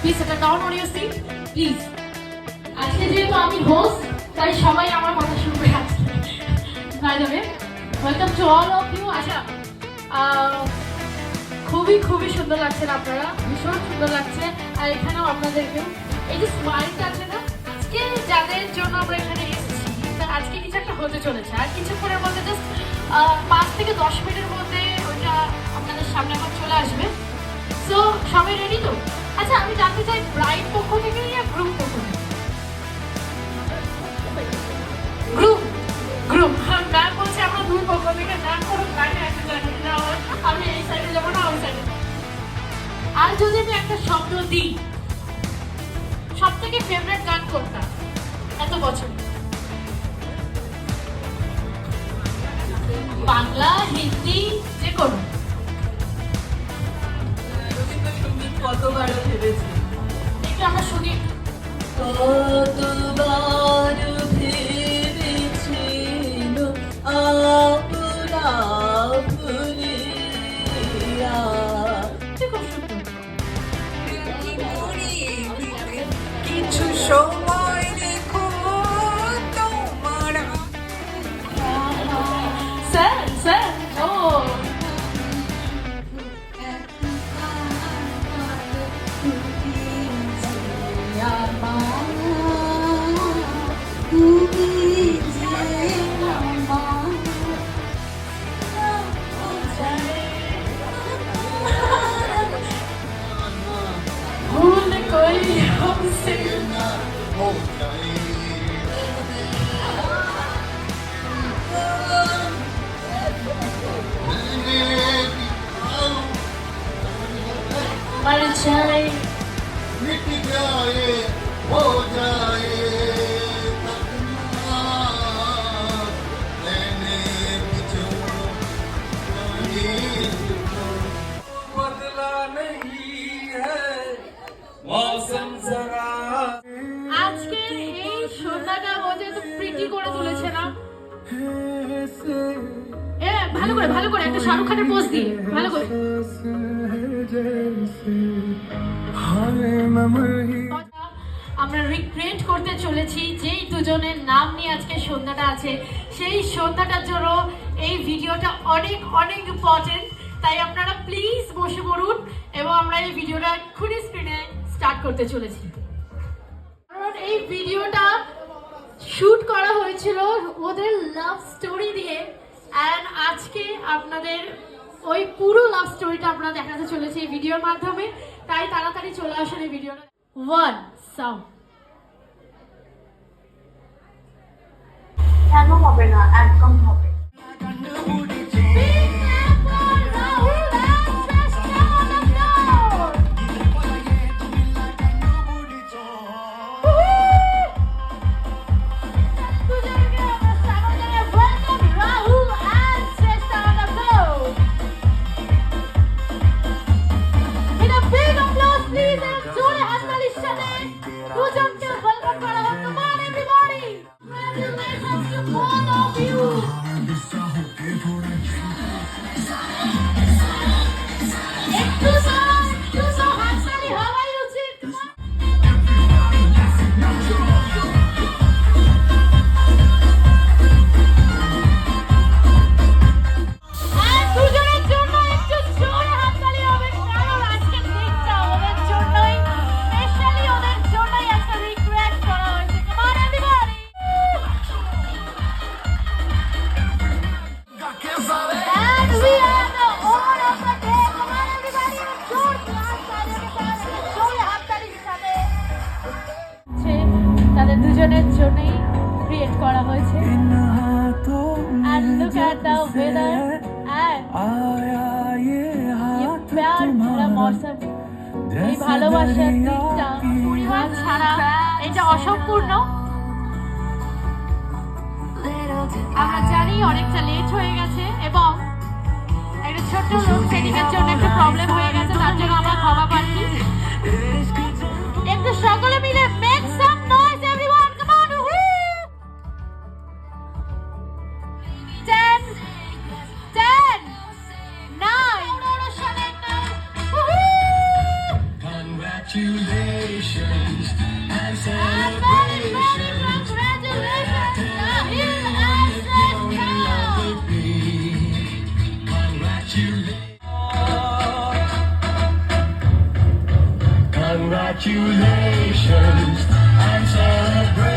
Please এটা down on your seat please. আজকে যেহেতু আমি হোস্ট তাই সবাই আমার কথা শুনবে আজকে। By the way, welcome to all of you. আচ্ছা, খুবই সুন্দর লাগছেন আপনারা, ভীষণ সুন্দর লাগছে। আর এখানেও আপনাদেরকেও এই যে স্মাইলটা আছে না, আজকে যাদের জন্য আমরা এখানে এসেছি, আজকে কিছু একটা হতে চলেছে। আর কিছুক্ষণের মধ্যে জাস্ট 5 থেকে 10 মিনিটের মধ্যে ওইটা আপনাদের সামনে আবার চলে আসবে। সো সবাই রেডি তো? আচ্ছা, আমি জানতে চাই ব্রাইড পক্ষ থেকে না গ্রুম পক্ষ থেকে? গ্রুম ম্যাম বলছে আমরা দুই পক্ষ থেকে না করুন, বাইরে একটা জানি না, আমি এই সাইডে যাবো না ওই সাইডে। আর যদি আমি একটা শব্দ দিই, সব থেকে ফেভারিট গান কোনটা এত বছর? বাংলা, হিন্দি, যে কোনো? কতবারও ভেবেছি, একটু আমরা শুনি। কতবার ভেবেছিল আপনা ভুলিয়া। কিছু সময় দেখো তোমার। স্যার ও भूल कोई हमसे हो जाए। मर जाए, मिट जाए, हो जाए बदला नहीं है मौसम जरा। আজকের এই সন্ধ্যাটা ও যেহেতু প্রিটি করে তুলেছে না, ভালো করে একটা শাহরুখ খানের পোজ দিয়ে ভালো করে। আমরা রিক্রিয়েট করতে চলেছি যেই দুজনের নাম নিয়ে আজকে সন্ধ্যাটা আছে, সেই সন্ধ্যাটার জন্য এই ভিডিওটা অনেক ইম্পর্টেন্ট। তাই আপনারা প্লিজ বসে পড়ুন এবং আমরা এই ভিডিওটা খুবই স্ক্রিনে স্টার্ট করতে চলেছি। কারণ এই ভিডিওটা শুট করা হয়েছিল ওদের লাভ স্টোরি দিয়ে, অ্যান্ড আজকে আপনাদের ওই পুরো লাভ স্টোরিটা আপনারা দেখাতে চলেছে এই ভিডিওর মাধ্যমে। তাই তাড়াতাড়ি চলে আসুন এই ভিডিওটা। 1 সাউন্ড। কেন হবে না, একদম হবে। তাদের দুজনের জন্যই ক্রিয়েট করা হয়েছে। And look at the weather and ये प्यार भरा मौसम, এই ভালোবাসার দিকটা পরিবার ছাড়া এটা অসম্পূর্ণ। আমরা জানি অনেকটা লেট হয়ে গেছে এবং একটা ছোট্ট লোডশেডিংয়ের জন্য একটু প্রবলেম হয়ে গেছে, তার জন্য আমরা ক্ষমা প্রার্থী। একটু সকলে মিলে make some noise everyone, come on. 10 10 9 Congratulations. Congratulations and And many, many congratulations to him and Shrestha. Congratulations and celebrate.